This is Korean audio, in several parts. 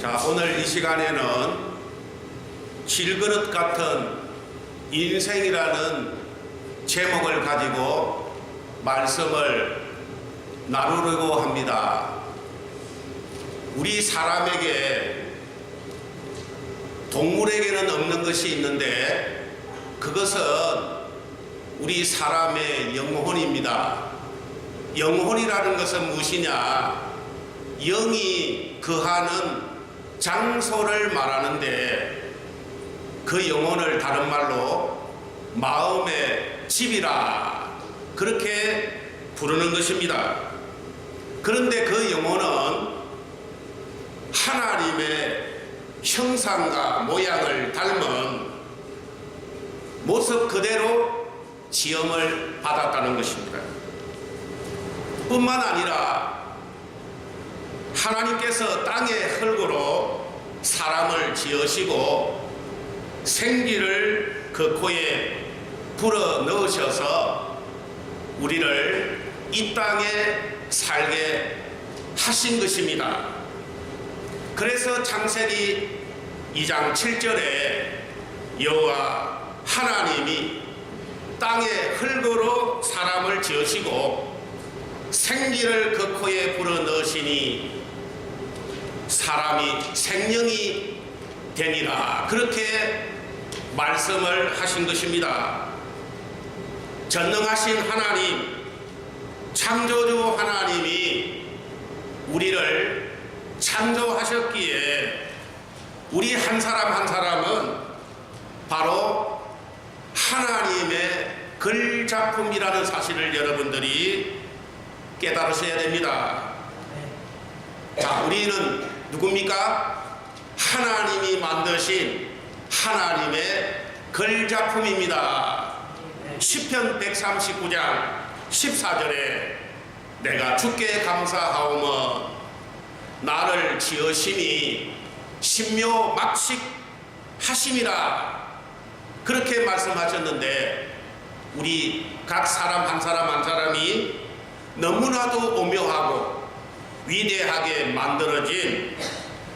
자, 오늘 이 시간에는 질그릇 같은 인생이라는 제목을 가지고 말씀을 나누려고 합니다. 우리 사람에게 동물에게는 없는 것이 있는데 그것은 우리 사람의 영혼입니다. 영혼이라는 것은 무엇이냐? 영이 거하는 장소를 말하는데 그 영혼을 다른 말로 마음의 집이라 그렇게 부르는 것입니다. 그런데 그 영혼은 하나님의 형상과 모양을 닮은 모습 그대로 지음을 받았다는 것입니다. 뿐만 아니라 하나님께서 땅의 흙으로 사람을 지으시고 생기를 그 코에 불어 넣으셔서 우리를 이 땅에 살게 하신 것입니다. 그래서 창세기 2장 7절에 여호와 하나님이 땅의 흙으로 사람을 지으시고 생기를 그 코에 불어 넣으시니 사람이 생명이 되니라 그렇게 말씀을 하신 것입니다. 전능하신 하나님, 창조주 하나님이 우리를 창조하셨기에 우리 한 사람 한 사람은 바로 하나님의 글작품이라는 사실을 여러분들이 깨달으셔야 됩니다. 자, 우리는 누굽니까? 하나님이 만드신 하나님의 글작품입니다. 시편 139장 14절에 내가 주께 감사하오며 나를 지으시니 신묘 막식하심이라 그렇게 말씀하셨는데 우리 각 사람 한 사람 한 사람이 너무나도 오묘하고 위대하게 만들어진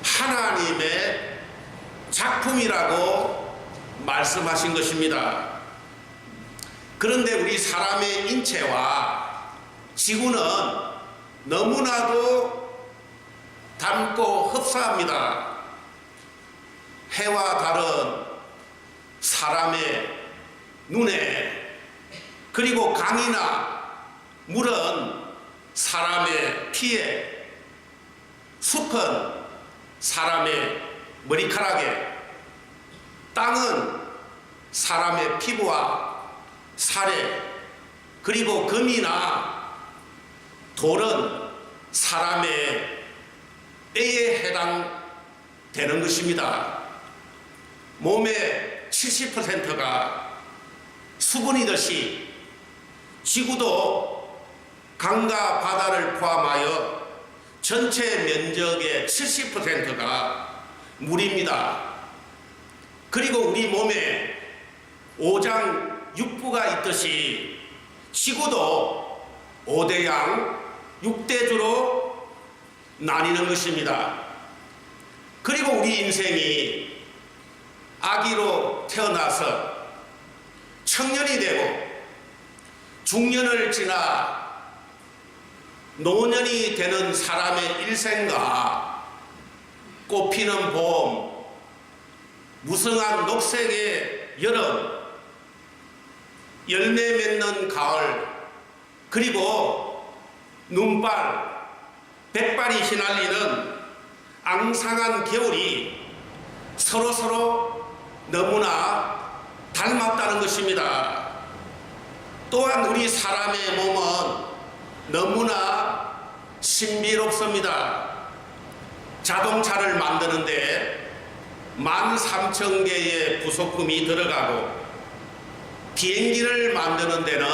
하나님의 작품이라고 말씀하신 것입니다. 그런데 우리 사람의 인체와 지구는 너무나도 닮고 흡사합니다. 해와 달은 사람의 눈에, 그리고 강이나 물은 사람의 피에, 숲은 사람의 머리카락에, 땅은 사람의 피부와 살에, 그리고 금이나 돌은 사람의 뼈에 해당되는 것입니다. 몸의 70%가 수분이듯이 지구도 강과 바다를 포함하여 전체 면적의 70%가 물입니다. 그리고 우리 몸에 오장 육부가 있듯이 지구도 5대양 6대주로 나뉘는 것입니다. 그리고 우리 인생이 아기로 태어나서 청년이 되고 중년을 지나 노년이 되는 사람의 일생과 꽃피는 봄, 무성한 녹색의 여름, 열매 맺는 가을, 그리고 눈발, 백발이 휘날리는 앙상한 겨울이 서로 너무나 닮았다는 것입니다. 또한 우리 사람의 몸은 너무나 신비롭습니다. 자동차를 만드는데 13,000개의 부속품이 들어가고 비행기를 만드는 데는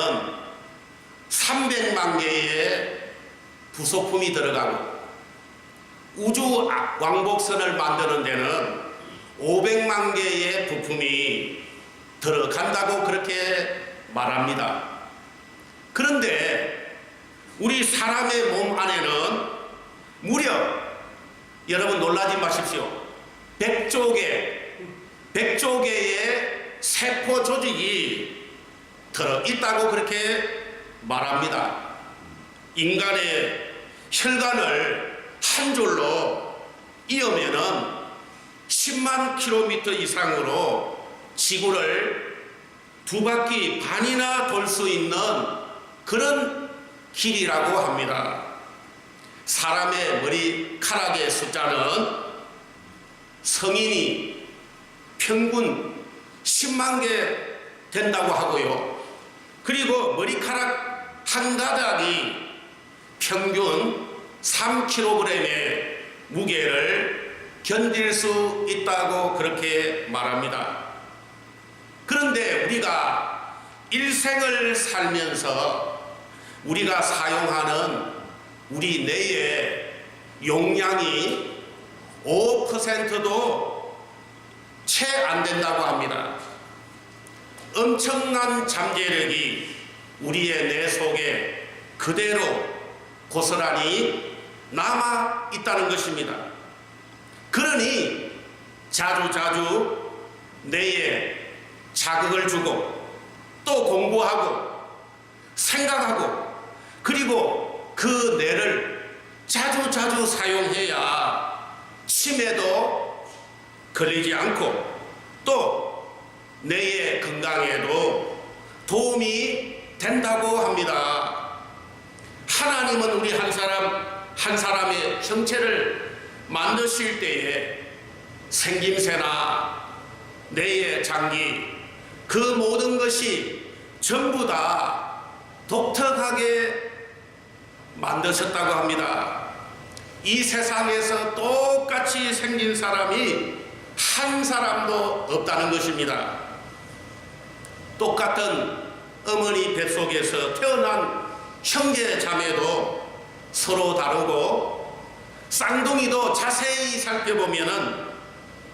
300만 개의 부속품이 들어가고 우주 왕복선을 만드는 데는 500만 개의 부품이 들어간다고 그렇게 말합니다. 그런데 우리 사람의 몸 안에는 무려 여러분 놀라지 마십시오. 100조 개의 세포 조직이 들어있다고 그렇게 말합니다. 인간의 혈관을 한 줄로 이으면은 10만 킬로미터 이상으로 지구를 2바퀴 반이나 돌 수 있는 그런 길이라고 합니다. 사람의 머리카락의 숫자는 성인이 평균 10만 개 된다고 하고요. 그리고 머리카락 한 가닥이 평균 3kg의 무게를 견딜 수 있다고 그렇게 말합니다. 그런데 우리가 일생을 살면서 우리가 사용하는 우리 뇌의 용량이 5%도 채 안 된다고 합니다. 엄청난 잠재력이 우리의 뇌 속에 그대로 고스란히 남아 있다는 것입니다. 그러니 자주자주 뇌에 자극을 주고 또 공부하고 생각하고 그리고 그 뇌를 자주자주 사용해야 치매도 걸리지 않고 또 뇌의 건강에도 도움이 된다고 합니다. 하나님은 우리 한 사람의 형체를 만드실 때에 생김새나 뇌의 장기 그 모든 것이 전부 다 독특하게 만드셨다고 합니다. 이 세상에서 똑같이 생긴 사람이 한 사람도 없다는 것입니다. 똑같은 어머니 뱃속에서 태어난 형제 자매도 서로 다르고 쌍둥이도 자세히 살펴보면은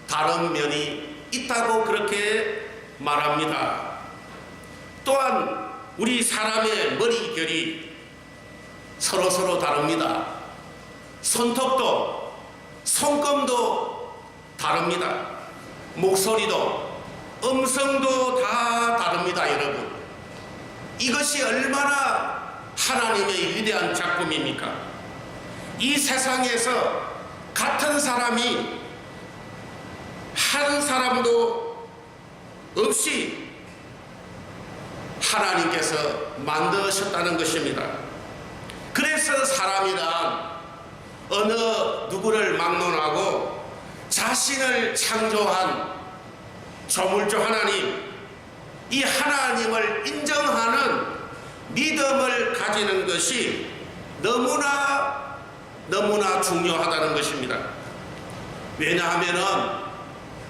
다른 면이 있다고 그렇게 말합니다. 또한 우리 사람의 머리결이 서로 다릅니다. 손톱도 손금도 다릅니다. 목소리도 음성도 다 다릅니다. 여러분, 이것이 얼마나 하나님의 위대한 작품입니까? 이 세상에서 같은 사람이 한 사람도 없이 하나님께서 만드셨다는 것입니다. 그래서 사람이란 어느 누구를 막론하고 자신을 창조한 조물주 하나님, 이 하나님을 인정하는 믿음을 가지는 것이 너무나 중요하다는 것입니다. 왜냐하면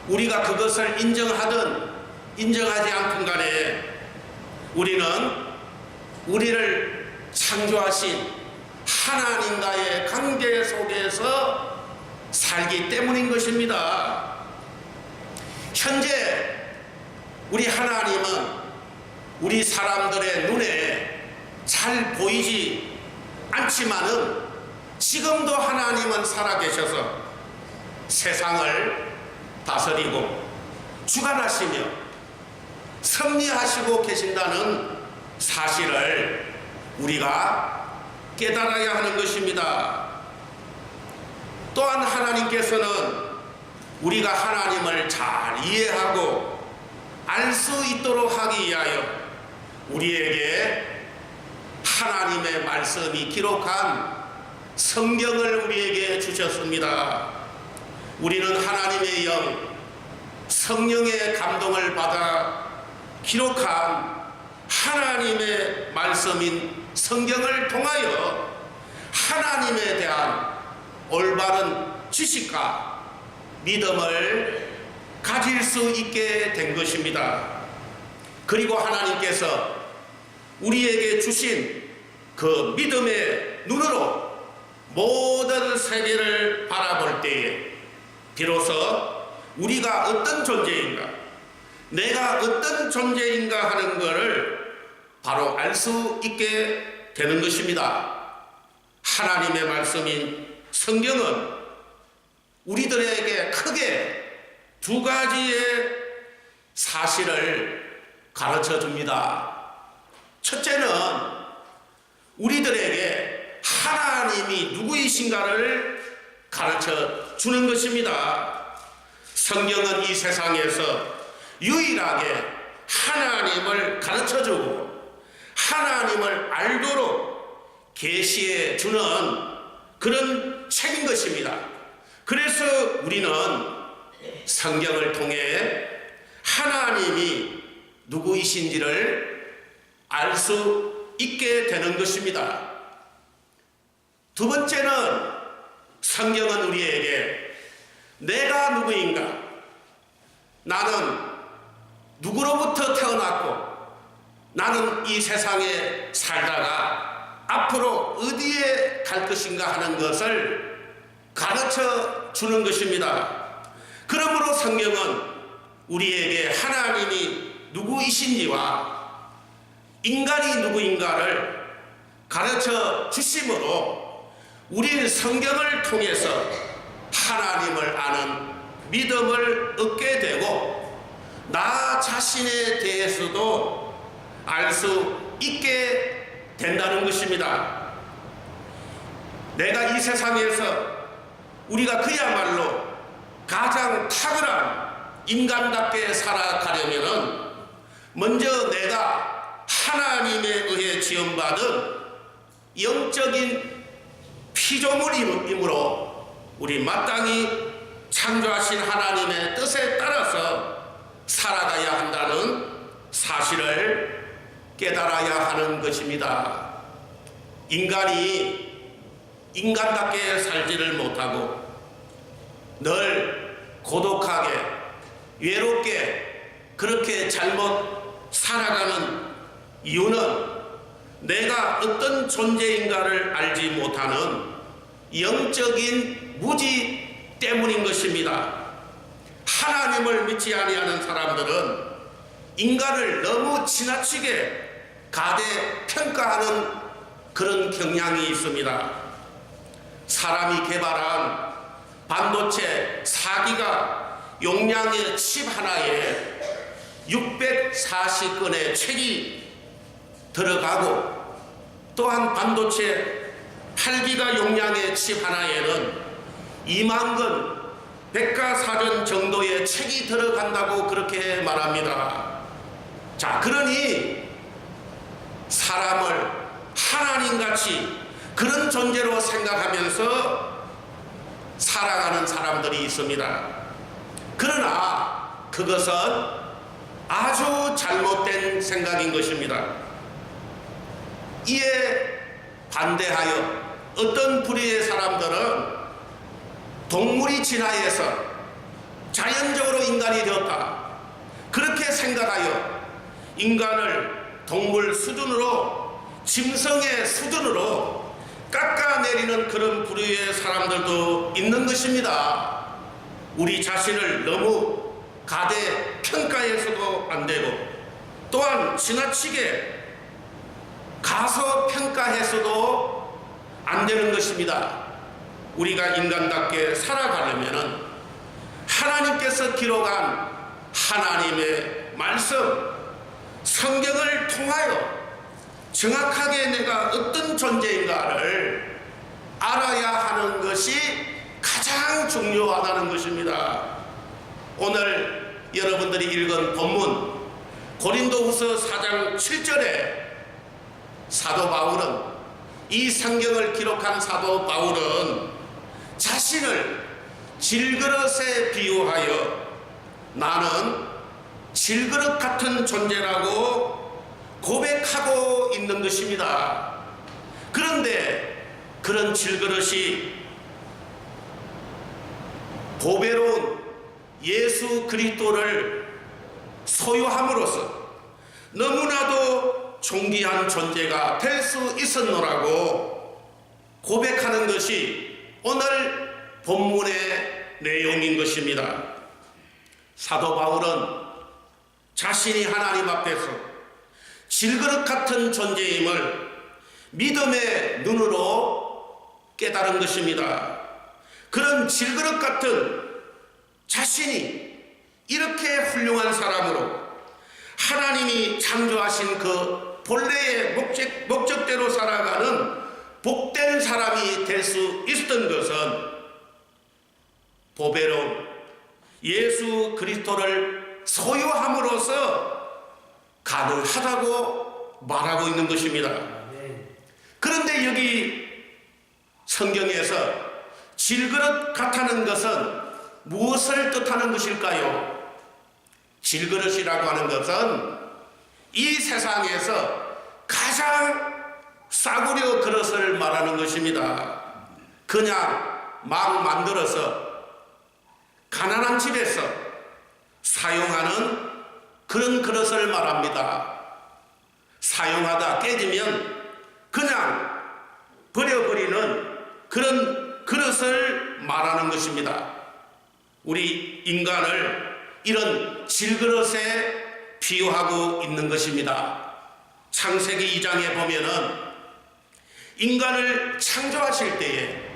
우리가 그것을 인정하든 인정하지 않든 간에 우리는 우리를 창조하신 하나님과의 관계 속에서 살기 때문인 것입니다. 현재 우리 하나님은 우리 사람들의 눈에 잘 보이지 않지만은 지금도 하나님은 살아계셔서 세상을 다스리고 주관하시며 섭리하시고 계신다는 사실을 우리가 깨달아야 하는 것입니다. 또한 하나님께서는 우리가 하나님을 잘 이해하고 알 수 있도록 하기 위하여 우리에게 하나님의 말씀이 기록한 성경을 우리에게 주셨습니다. 우리는 하나님의 영, 성령의 감동을 받아 기록한 하나님의 말씀인 성경을 통하여 하나님에 대한 올바른 지식과 믿음을 가질 수 있게 된 것입니다. 그리고 하나님께서 우리에게 주신 그 믿음의 눈으로 모든 세계를 바라볼 때에 비로소 우리가 어떤 존재인가, 내가 어떤 존재인가 하는 것을 바로 알 수 있게 되는 것입니다. 하나님의 말씀인 성경은 우리들에게 크게 두 가지의 사실을 가르쳐 줍니다. 첫째는 우리들에게 하나님이 누구이신가를 가르쳐 주는 것입니다. 성경은 이 세상에서 유일하게 하나님을 가르쳐 주고 하나님을 알도록 계시해 주는 그런 책인 것입니다. 그래서 우리는 성경을 통해 하나님이 누구이신지를 알 수 있게 되는 것입니다. 두 번째는 성경은 우리에게 내가 누구인가, 나는 누구로부터 태어났고 나는 이 세상에 살다가 앞으로 어디에 갈 것인가 하는 것을 가르쳐 주는 것입니다. 그러므로 성경은 우리에게 하나님이 누구이신지와 인간이 누구인가를 가르쳐 주심으로 우리는 성경을 통해서 하나님을 아는 믿음을 얻게 되고 나 자신에 대해서도 알 수 있게 된다는 것입니다. 내가 이 세상에서 우리가 그야말로 가장 탁월한 인간답게 살아가려면은 먼저 내가 하나님에 의해 지음받은 영적인 피조물이므로 우리 마땅히 창조하신 하나님의 뜻에 따라서 살아가야 한다는 사실을 깨달아야 하는 것입니다. 인간이 인간답게 살지를 못하고 늘 고독하게 외롭게 그렇게 잘못 살아가는 이유는 내가 어떤 존재인가를 알지 못하는 영적인 무지 때문인 것입니다. 하나님을 믿지 아니하는 사람들은 인간을 너무 지나치게 가대평가하는 그런 경향이 있습니다. 사람이 개발한 반도체 4기가 용량의 칩 하나에 640건의 책이 들어가고 또한 반도체 8기가 용량의 칩 하나에는 2만 건 백과사전 정도의 책이 들어간다고 그렇게 말합니다. 자, 그러니 사람을 하나님같이 그런 존재로 생각하면서 살아가는 사람들이 있습니다. 그러나 그것은 아주 잘못된 생각인 것입니다. 이에 반대하여 어떤 부류의 사람들은 동물이 진화해서 자연적으로 인간이 되었다, 그렇게 생각하여 인간을 동물 수준으로, 짐승의 수준으로 깎아내리는 그런 부류의 사람들도 있는 것입니다. 우리 자신을 너무 가대평가해서도 안 되고 또한 지나치게 가소평가해서도 안 되는 것입니다. 우리가 인간답게 살아가려면 하나님께서 기록한 하나님의 말씀, 성경을 통하여 정확하게 내가 어떤 존재인가를 알아야 하는 것이 가장 중요하다는 것입니다. 오늘 여러분들이 읽은 본문 고린도후서 4장 7절에 사도 바울은, 이 성경을 기록한 사도 바울은 자신을 질그릇에 비유하여 나는 질그릇 같은 존재라고 고백하고 있는 것입니다. 그런데 그런 질그릇이 보배로운 예수 그리스도를 소유함으로써 너무나도 존귀한 존재가 될 수 있었노라고 고백하는 것이 오늘 본문의 내용인 것입니다. 사도 바울은 자신이 하나님 앞에서 질그릇 같은 존재임을 믿음의 눈으로 깨달은 것입니다. 그런 질그릇 같은 자신이 이렇게 훌륭한 사람으로 하나님이 창조하신 그 본래의 목적대로 살아가는 복된 사람이 될 수 있었던 것은 보배로운 예수 그리스도를 소유함으로써 가능하다고 말하고 있는 것입니다. 그런데 여기 성경에서 질그릇 같다는 것은 무엇을 뜻하는 것일까요? 질그릇이라고 하는 것은 이 세상에서 가장 싸구려 그릇을 말하는 것입니다. 그냥 막 만들어서 가난한 집에서 사용하는 그런 그릇을 말합니다. 사용하다 깨지면 그냥 버려버리는 그런 그릇을 말하는 것입니다. 우리 인간을 이런 질그릇에 비유하고 있는 것입니다. 창세기 2장에 보면은 인간을 창조하실 때에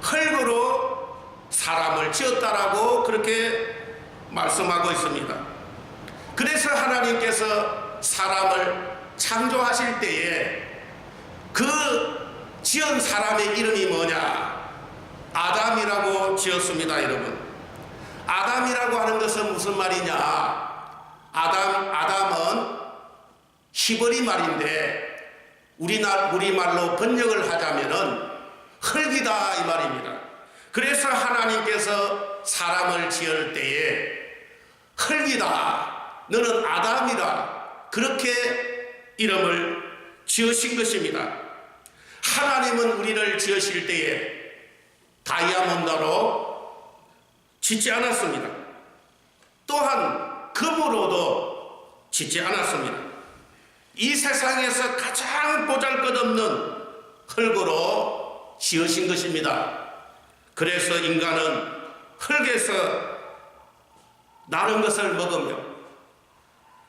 흙으로 사람을 지었다라고 그렇게 말씀하고 있습니다. 그래서 하나님께서 사람을 창조하실 때에 그 지은 사람의 이름이 뭐냐? 아담이라고 지었습니다, 여러분. 아담이라고 하는 것은 무슨 말이냐? 아담은 히브리 말인데 우리말로 번역을 하자면은 흙이다 이 말입니다. 그래서 하나님께서 사람을 지을 때에 흙이다, 너는 아담이다, 그렇게 이름을 지으신 것입니다. 하나님은 우리를 지으실 때에 다이아몬드로 짓지 않았습니다. 또한 금으로도 짓지 않았습니다. 이 세상에서 가장 보잘것없는 흙으로 지으신 것입니다. 그래서 인간은 흙에서 나른 것을 먹으며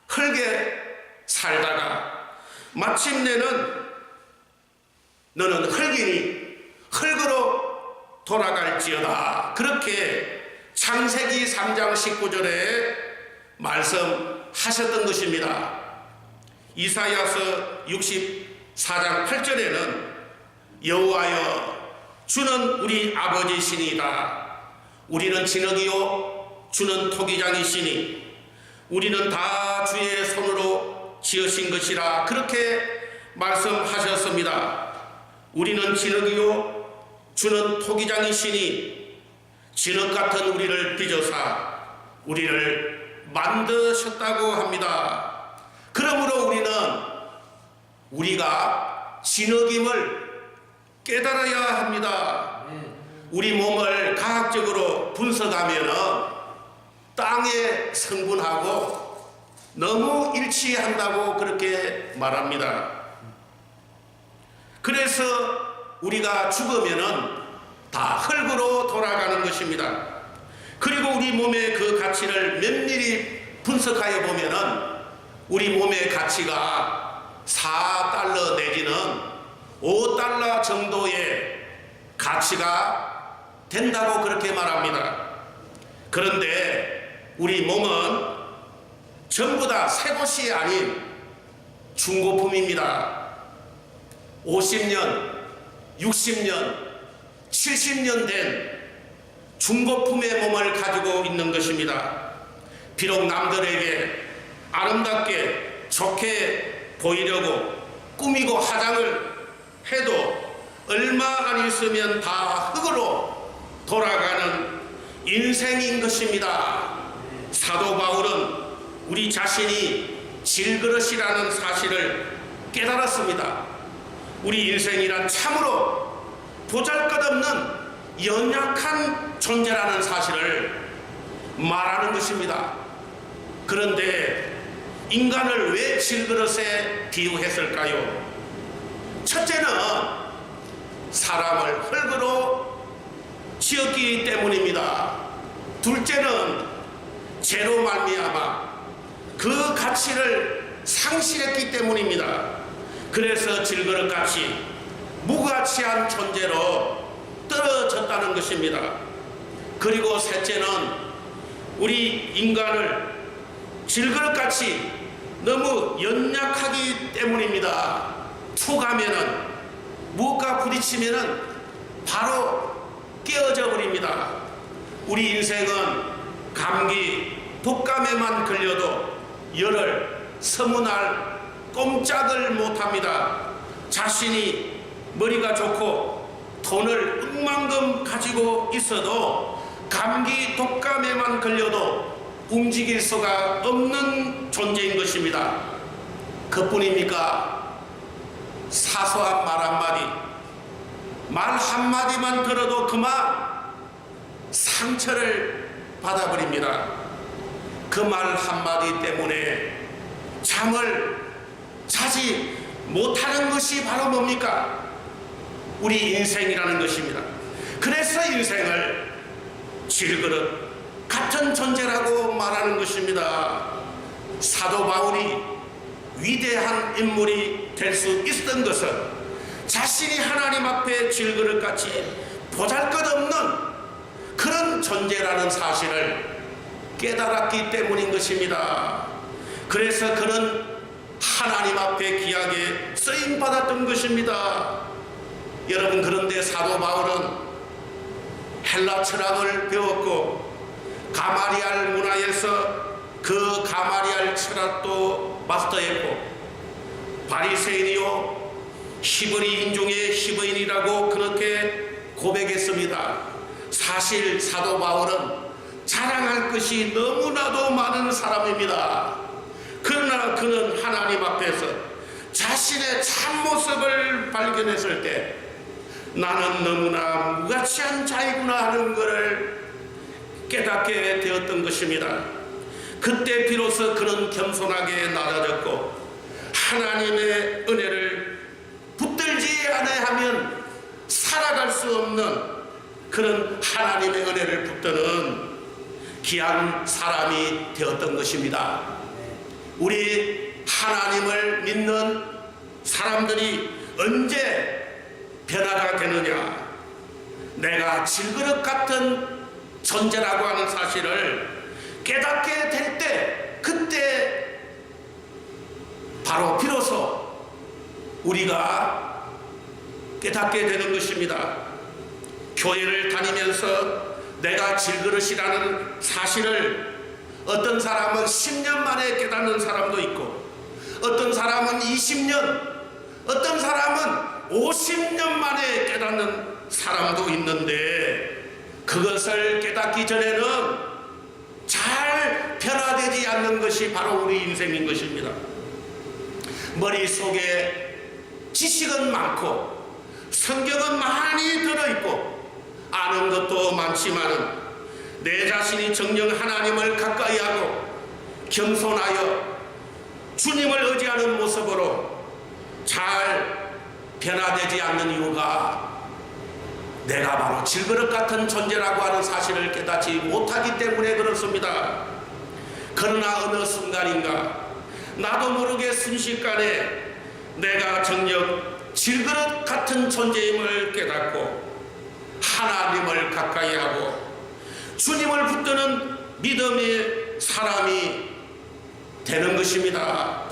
흙에 살다가 마침내는 너는 흙이니 흙으로 돌아갈지어다, 그렇게 창세기 3장 19절에 말씀하셨던 것입니다. 이사야서 64장 8절에는 여호와여 주는 우리 아버지시니이다. 우리는 진흙이요 주는 토기장이시니 우리는 다 주의 손으로 지으신 것이라, 그렇게 말씀하셨습니다. 우리는 진흙이요 주는 토기장이시니 진흙 같은 우리를 빚어사 우리를 만드셨다고 합니다. 그러므로 우리가 진흙임을 깨달아야 합니다. 우리 몸을 과학적으로 분석하면 땅에 성분하고 너무 일치한다고 그렇게 말합니다. 그래서 우리가 죽으면 다 흙으로 돌아가는 것입니다. 그리고 우리 몸의 그 가치를 면밀히 분석하여 보면 우리 몸의 가치가 4달러 내지는 5달러 정도의 가치가 된다고 그렇게 말합니다. 그런데 우리 몸은 전부 다 새 것이 아닌 중고품입니다. 50년, 60년, 70년 된 중고품의 몸을 가지고 있는 것입니다. 비록 남들에게 아름답게 좋게 보이려고 꾸미고 화장을 해도 얼마 안 있으면 다 흙으로 돌아가는 인생인 것입니다. 사도 바울은 우리 자신이 질그릇이라는 사실을 깨달았습니다. 우리 인생이란 참으로 보잘것없는 연약한 존재라는 사실을 말하는 것입니다. 그런데 인간을 왜 질그릇에 비유했을까요? 첫째는 사람을 흙으로 지었기 때문입니다. 둘째는 죄로 말미암아 그 가치를 상실했기 때문입니다. 그래서 질그릇같이 무가치한 존재로 떨어졌다는 것입니다. 그리고 셋째는 우리 인간을 질그릇같이 너무 연약하기 때문입니다. 툭 하면은 무엇과 부딪히면은 바로 깨어져 버립니다. 우리 인생은 감기, 독감에만 걸려도 열흘, 20날 꼼짝을 못합니다. 자신이 머리가 좋고 돈을 억만금 가지고 있어도 감기, 독감에만 걸려도 움직일 수가 없는 존재인 것입니다. 그뿐입니까? 사소한 말 한마디, 말 한마디만 들어도 그만 상처를 받아버립니다. 그 말 한마디 때문에 잠을 자지 못하는 것이 바로 뭡니까? 우리 인생이라는 것입니다. 그래서 인생을 질그릇 같은 존재라고 말하는 것입니다. 사도 바울이 위대한 인물이 될 수 있었던 것은 자신이 하나님 앞에 질그릇같이 보잘것없는 그런 존재라는 사실을 깨달았기 때문인 것입니다. 그래서 그는 하나님 앞에 귀하게 쓰임받았던 것입니다. 여러분, 그런데 사도 바울은 헬라 철학을 배웠고 가마리알 문화에서 그 가마리알 철학도 마스터했고 바리새인이요 히브리인 중에 히브리인이라고 그렇게 고백했습니다. 사실 사도 바울은 자랑할 것이 너무나도 많은 사람입니다. 그러나 그는 하나님 앞에서 자신의 참모습을 발견했을 때 나는 너무나 무가치한 자이구나 하는 것을 깨닫게 되었던 것입니다. 그때 비로소 그는 겸손하게 낮아졌고 하나님의 은혜를 붙들지 않아야하면 살아갈 수 없는 그런 하나님의 은혜를 붙드는 귀한 사람이 되었던 것입니다. 우리 하나님을 믿는 사람들이 언제 변화가 되느냐? 내가 질그릇 같은 존재라고 하는 사실을 깨닫게 될 때, 그때 바로 비로소 우리가 깨닫게 되는 것입니다. 교회를 다니면서 내가 질그릇이라는 사실을 어떤 사람은 10년 만에 깨닫는 사람도 있고 어떤 사람은 20년, 어떤 사람은 50년 만에 깨닫는 사람도 있는데 그것을 깨닫기 전에는 잘 변화되지 않는 것이 바로 우리 인생인 것입니다. 머릿속에 지식은 많고 성경은 많이 들어있고 아는 것도 많지만은 내 자신이 정녕 하나님을 가까이 하고 겸손하여 주님을 의지하는 모습으로 잘 변화되지 않는 이유가 내가 바로 질그릇 같은 존재라고 하는 사실을 깨닫지 못하기 때문에 그렇습니다. 그러나 어느 순간인가 나도 모르게 순식간에 내가 정녕 질그릇 같은 존재임을 깨닫고 하나님을 가까이 하고 주님을 붙드는 믿음의 사람이 되는 것입니다.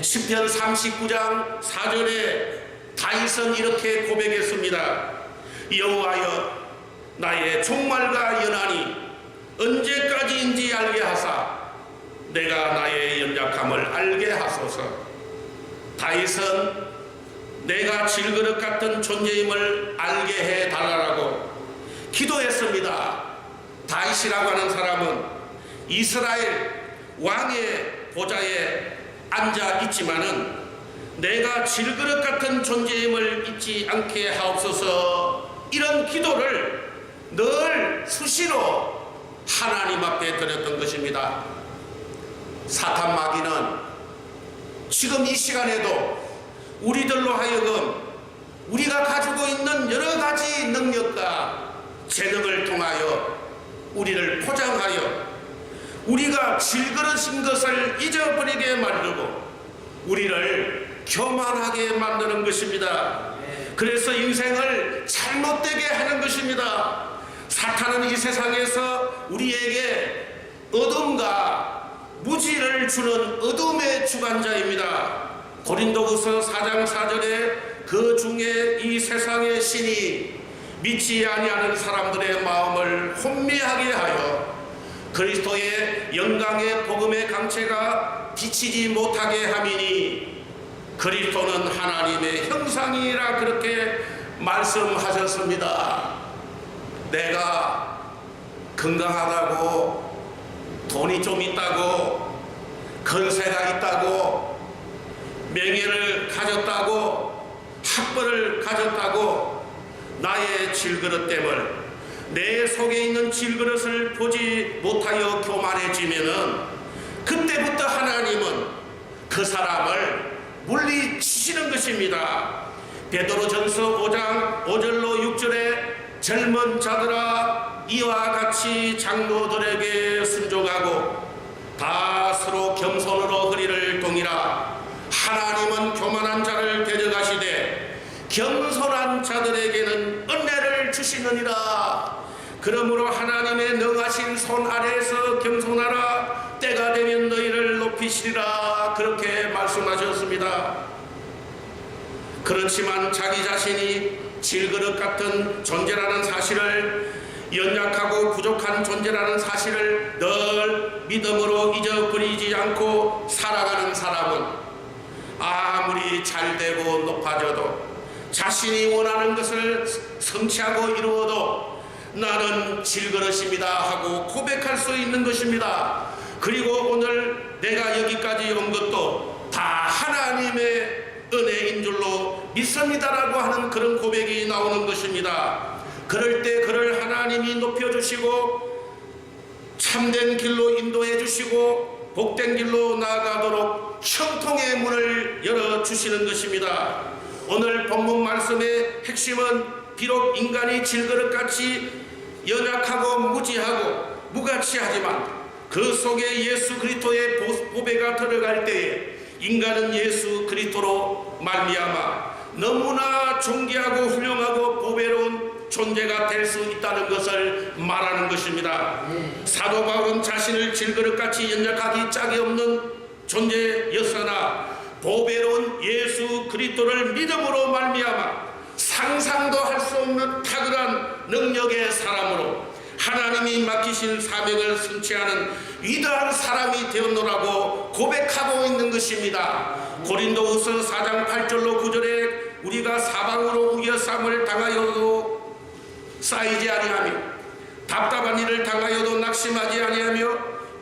시편 39장 4절에 다윗은 이렇게 고백했습니다. 여호와여 나의 종말과 연한이 언제까지인지 알게 하사 내가 나의 연약함을 알게 하소서. 다윗은 내가 질그릇 같은 존재임을 알게 해달라고 기도했습니다. 다윗이라고 하는 사람은 이스라엘 왕의 보좌에 앉아 있지만은 내가 질그릇 같은 존재임을 잊지 않게 하옵소서, 이런 기도를 늘 수시로 하나님 앞에 드렸던 것입니다. 사탄 마귀는 지금 이 시간에도 우리들로 하여금 우리가 가지고 있는 여러 가지 능력과 재능을 통하여 우리를 포장하여 우리가 질그릇인 것을 잊어버리게 만들고 우리를 교만하게 만드는 것입니다. 그래서 인생을 잘못되게 하는 것입니다. 사탄은 이 세상에서 우리에게 어둠과 무지를 주는 어둠의 주관자입니다. 고린도후서 4장 4절에 그 중에 이 세상의 신이 믿지 아니하는 사람들의 마음을 혼미하게 하여 그리스도의 영광의 복음의 강체가 비치지 못하게 함이니 그리스도는 하나님의 형상이라 그렇게 말씀하셨습니다. 내가 건강하다고, 돈이 좀 있다고, 건세가 있다고, 명예를 가졌다고, 학벌을 가졌다고 나의 질그릇됨을, 내 속에 있는 질그릇을 보지 못하여 교만해지면은 그때부터 하나님은 그 사람을 물리치시는 것입니다. 베드로전서 5장 5절로 6절에 젊은 자들아 이와 같이 장로들에게 순종하고 다 서로 겸손으로 허리를 동이라. 하나님은 교만한 자를 대적하시되 겸손한 자들에게는 은혜를 주시느니라. 그러므로 하나님의 능하신 손 아래에서 겸손하라. 때가 되면 너희를 높이시리라. 그렇게 말씀하셨습니다. 그렇지만 자기 자신이 질그릇 같은 존재라는 사실을, 연약하고 부족한 존재라는 사실을 늘 믿음으로 잊어버리지 않고 살아가는 사람은 아무리 잘되고 높아져도, 자신이 원하는 것을 성취하고 이루어도 나는 질그릇입니다 하고 고백할 수 있는 것입니다. 그리고 오늘 내가 여기까지 온 것도 다 하나님의 은혜인 줄로 믿습니다라고 하는 그런 고백이 나오는 것입니다. 그럴 때 그를 하나님이 높여주시고 참된 길로 인도해 주시고 복된 길로 나아가도록 형통의 문을 열어주시는 것입니다. 오늘 본문 말씀의 핵심은 비록 인간이 질그릇같이 연약하고 무지하고 무가치하지만 그 속에 예수 그리스도의 보배가 들어갈 때에 인간은 예수 그리스도로 말미암아 너무나 존귀하고 훌륭하고 보배로운 존재가 될 수 있다는 것을 말하는 것입니다. 사도 바울은 자신을 질그릇같이 연약하기 짝이 없는 존재였으나 보배로운 예수 그리스도를 믿음으로 말미암아 상상도 할 수 없는 탁월한 능력의 사람으로 하나님이 맡기신 사명을 성취하는 위대한 사람이 되었노라고 고백하고 있는 것입니다. 고린도후서 4장 8절로 9절에 우리가 사방으로 우겨쌈을 당하여도 쌓이지 아니하며 답답한 일을 당하여도 낙심하지 아니하며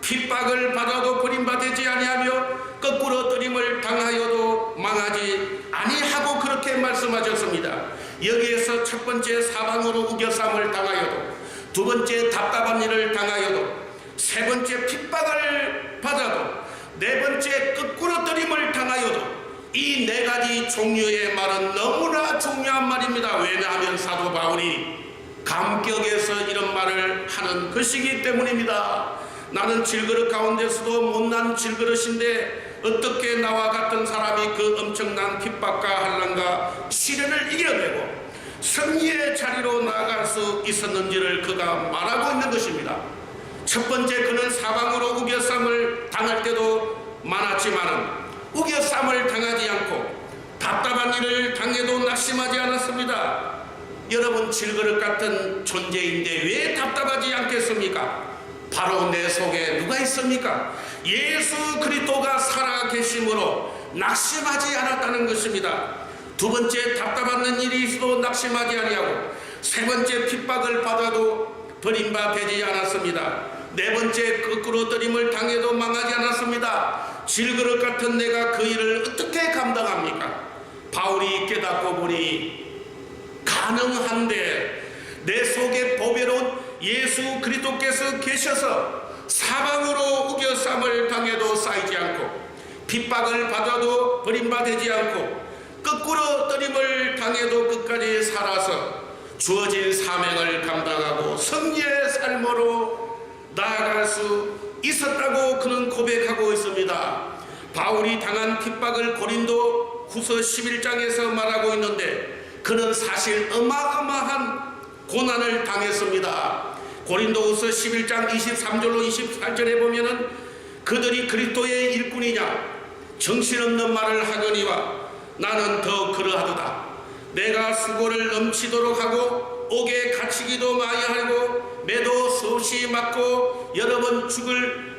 핍박을 받아도 버림받지 아니하며 거꾸로 뜨림을 당하여도 망하지 아니하고 그렇게 말씀하셨습니다. 여기에서 첫 번째 사방으로 우겨쌈을 당하여도, 두 번째 답답한 일을 당하여도, 세 번째 핍박을 받아도, 네 번째 거꾸로 뜨림을 당하여도, 이 네 가지 종류의 말은 너무나 중요한 말입니다. 왜냐하면 사도 바울이 감격에서 이런 말을 하는 것이기 때문입니다. 나는 질그릇 가운데서도 못난 질그릇인데 어떻게 나와 같은 사람이 그 엄청난 핍박과 한란과 시련을 이겨내고 승리의 자리로 나아갈 수 있었는지를 그가 말하고 있는 것입니다. 첫 번째, 그는 사방으로 우겨쌈을 당할 때도 많았지만 우겨쌈을 당하지 않고 답답한 일을 당해도 낙심하지 않았습니다. 여러분, 질그릇 같은 존재인데 왜 답답하지 않겠습니까? 바로 내 속에 누가 있습니까? 예수 그리스도가 살아 계심으로 낙심하지 않았다는 것입니다. 두 번째, 답답한 일이 있어도 낙심하지 아니하고, 세 번째, 핍박을 받아도 버림받지 않았습니다. 네 번째, 거꾸로 뜨림을 당해도 망하지 않았습니다. 질그릇 같은 내가 그 일을 어떻게 감당합니까? 바울이 깨닫고 보니 가능한데 내 속에 보배로운 예수 그리스도께서 계셔서 사방으로 우겨쌈을 당해도 쌓이지 않고, 핍박을 받아도 버림받지 않고, 거꾸로 뜨림을 당해도 끝까지 살아서 주어진 사명을 감당하고 승리의 삶으로 나아갈 수 있었다고 그는 고백하고 있습니다. 바울이 당한 핍박을 고린도 후서 11장에서 말하고 있는데 그는 사실 어마어마한 고난을 당했습니다. 고린도후서 11장 23절로 28절에 보면은 그들이 그리스도의 일꾼이냐 정신없는 말을 하거니와 나는 더 그러하도다. 내가 수고를 넘치도록 하고 옥에 갇히기도 많이 하고 매도 수없이 맞고 여러 번 죽을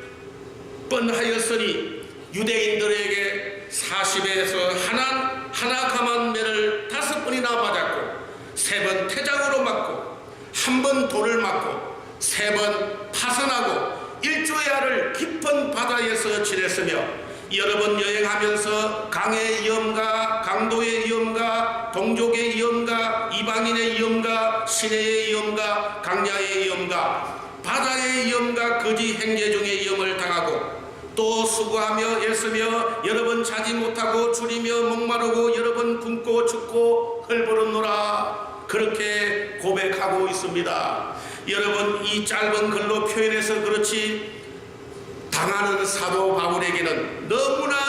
뻔하였으니 유대인들에게 40에서 하나 감한 매를 5번이나 맞았고 3번 태장으로 맞고 1번 돌을 맞고 3번 파선하고 일주야를 깊은 바다에서 지냈으며 여러 번 여행하면서 강의 위험과 강도의 위험과 동족의 위험과 이방인의 위험과 시내의 위험과 강야의 위험과 바다의 위험과 거지 행제 중의 위험을 당하고 또 수고하며 애쓰며 여러 번 자지 못하고 줄이며 목마르고 여러 번 굶고 춥고 헐버릇노라 그렇게 고백하고 있습니다. 여러분 이 짧은 글로 표현해서 그렇지 당하는 사도 바울에게는 너무나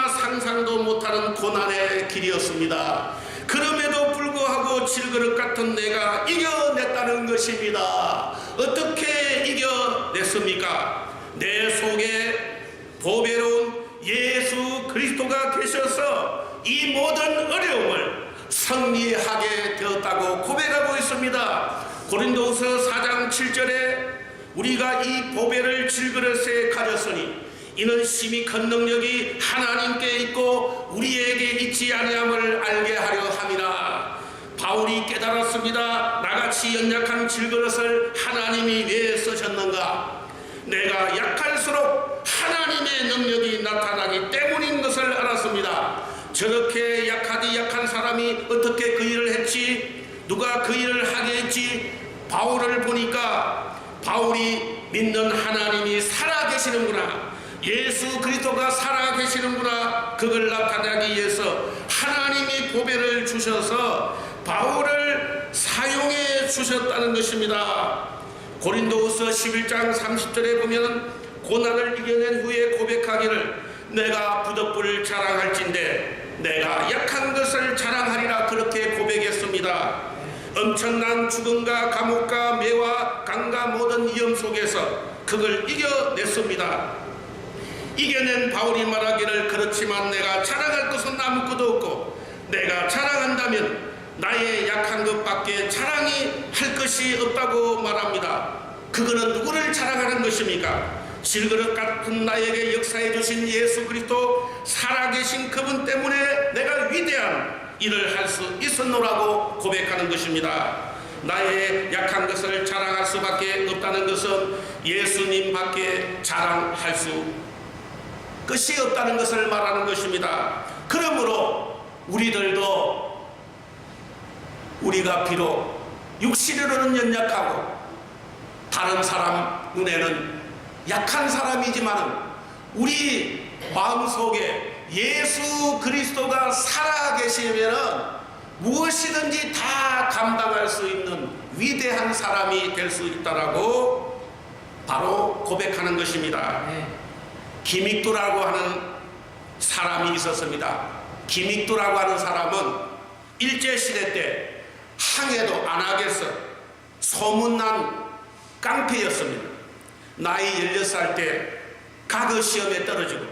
상상도 못하는 고난의 길이었습니다. 그럼에도 불구하고 질그릇 같은 내가 이겨냈다는 것입니다. 어떻게 이겨냈습니까? 내 속에 보배로운 예수 그리스도가 계셔서 이 모든 어려움을 승리하게 되었다고 고백하고 있습니다. 고린도후서 4장 7절에 우리가 이 보배를 질그릇에 가졌으니 이는 심히 큰 능력이 하나님께 있고 우리에게 있지 아니함을 알게 하려 함이라. 바울이 깨달았습니다. 나같이 연약한 질그릇을 하나님이 왜 쓰셨는가? 내가 약할수록 하나님의 능력이 나타나기 때문인 것을 알았습니다. 저렇게 약한 사람이 어떻게 그 일을 했지? 누가 그 일을 하게 했지? 바울을 보니까 바울이 믿는 하나님이 살아계시는구나, 예수 그리스도가 살아계시는구나, 그걸 나타내기 위해서 하나님이 보배를 주셔서 바울을 사용해 주셨다는 것입니다. 고린도후서 11장 30절에 보면 고난을 이겨낸 후에 고백하기를 내가 부득불 자랑할진대 내가 약한 것을 자랑하리라 그렇게 고백했습니다. 엄청난 죽음과 감옥과 매와 강과 모든 위험 속에서 그걸 이겨냈습니다. 이겨낸 바울이 말하기를 그렇지만 내가 자랑할 것은 아무것도 없고 내가 자랑한다면 나의 약한 것밖에 자랑이 할 것이 없다고 말합니다. 그거는 누구를 자랑하는 것입니까? 질그릇 같은 나에게 역사해 주신 예수 그리스도 살아계신 그분 때문에 내가 위대한 일을 할 수 있었노라고 고백하는 것입니다. 나의 약한 것을 자랑할 수밖에 없다는 것은 예수님밖에 자랑할 수 것이 없다는 것을 말하는 것입니다. 그러므로 우리가 비록 육신으로는 연약하고 다른 사람 눈에는 약한 사람이지만 우리 마음속에 예수 그리스도가 살아계시면 무엇이든지 다 감당할 수 있는 위대한 사람이 될 수 있다라고 바로 고백하는 것입니다. 김익두라고 하는 사람이 있었습니다. 김익두라고 하는 사람은 일제시대 때 항해도 안 하겠어 소문난 깡패였습니다. 나이 16살 때 가그 시험에 떨어지고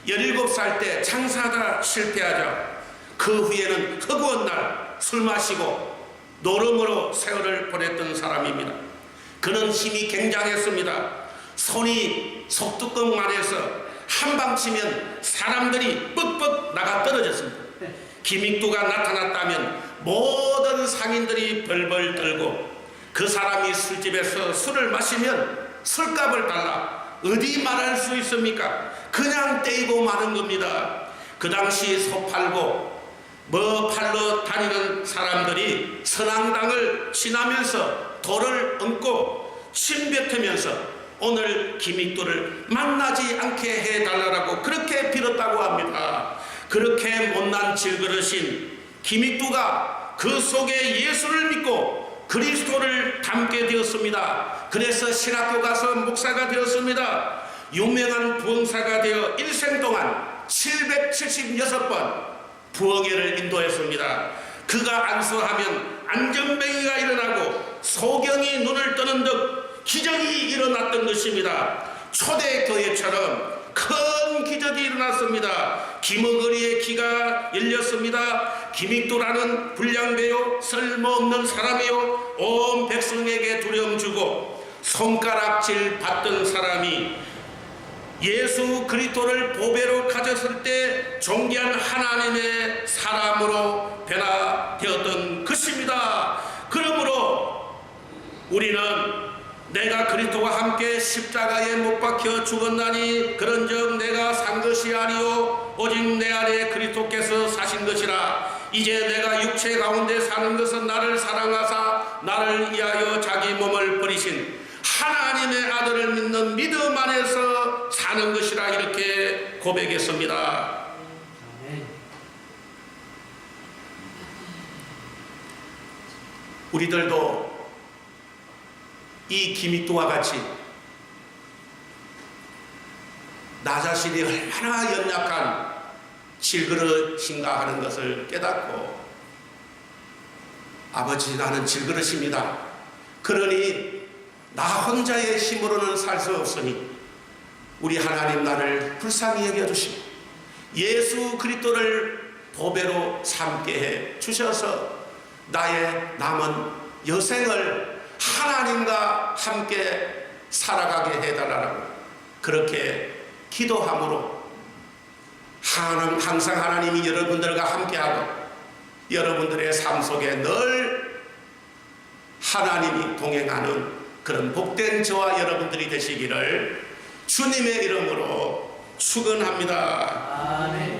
17살 때 창사하다 실패하자 그 후에는 허구한 날 술 마시고 노름으로 세월을 보냈던 사람입니다. 그는 힘이 굉장했습니다. 손이 속뚜껑만 해서 한방 치면 사람들이 뻑뻑 나가 떨어졌습니다. 김익두가 나타났다면 모든 상인들이 벌벌 떨고 그 사람이 술집에서 술을 마시면 술값을 달라 어디 말할 수 있습니까? 그냥 떼이고 마는 겁니다. 그 당시 소 팔고 뭐 팔러 다니는 사람들이 선앙당을 지나면서 돌을 얹고 침 뱉으면서 오늘 김익두를 만나지 않게 해달라고 그렇게 빌었다고 합니다. 그렇게 못난 질그릇인 김익두가 그 속에 예수를 믿고 그리스도를 닮게 되었습니다. 그래서 신학교 가서 목사가 되었습니다. 유명한 부흥사가 되어 일생 동안 776번 부흥회를 인도했습니다. 그가 안수하면 안전뱅이가 일어나고 소경이 눈을 뜨는 듯 기적이 일어났던 것입니다. 초대교회처럼 큰 기적이 일어났습니다. 기머거리의 귀가 열렸습니다. 기믹도라는 불량배요, 쓸모없는 사람이요, 온 백성에게 두려움 주고 손가락질 받던 사람이 예수 그리스도를 보배로 가졌을 때 존귀한 하나님의 사람으로 변화되었던 것입니다. 그러므로 우리는 내가 그리스도와 함께 십자가에 못 박혀 죽었나니 그런즉 내가 산 것이 아니요 오직 내 안에 그리스도께서 사신 것이라. 이제 내가 육체 가운데 사는 것은 나를 사랑하사 나를 위하여 자기 몸을 버리신 하나님의 아들을 믿는 믿음 안에서 사는 것이라. 이렇게 고백했습니다. 우리들도 이 기믹도와 같이 나 자신이 얼마나 연약한 질그릇인가 하는 것을 깨닫고, 아버지 나는 질그릇입니다. 그러니 나 혼자의 힘으로는 살 수 없으니 우리 하나님 나를 불쌍히 여겨주시고 예수 그리스도를 보배로 삼게 해 주셔서 나의 남은 여생을 하나님과 함께 살아가게 해달라고 그렇게 기도함으로 항상 하나님이 여러분들과 함께하고 여러분들의 삶 속에 늘 하나님이 동행하는 그런 복된 저와 여러분들이 되시기를 주님의 이름으로 축원합니다. 아멘.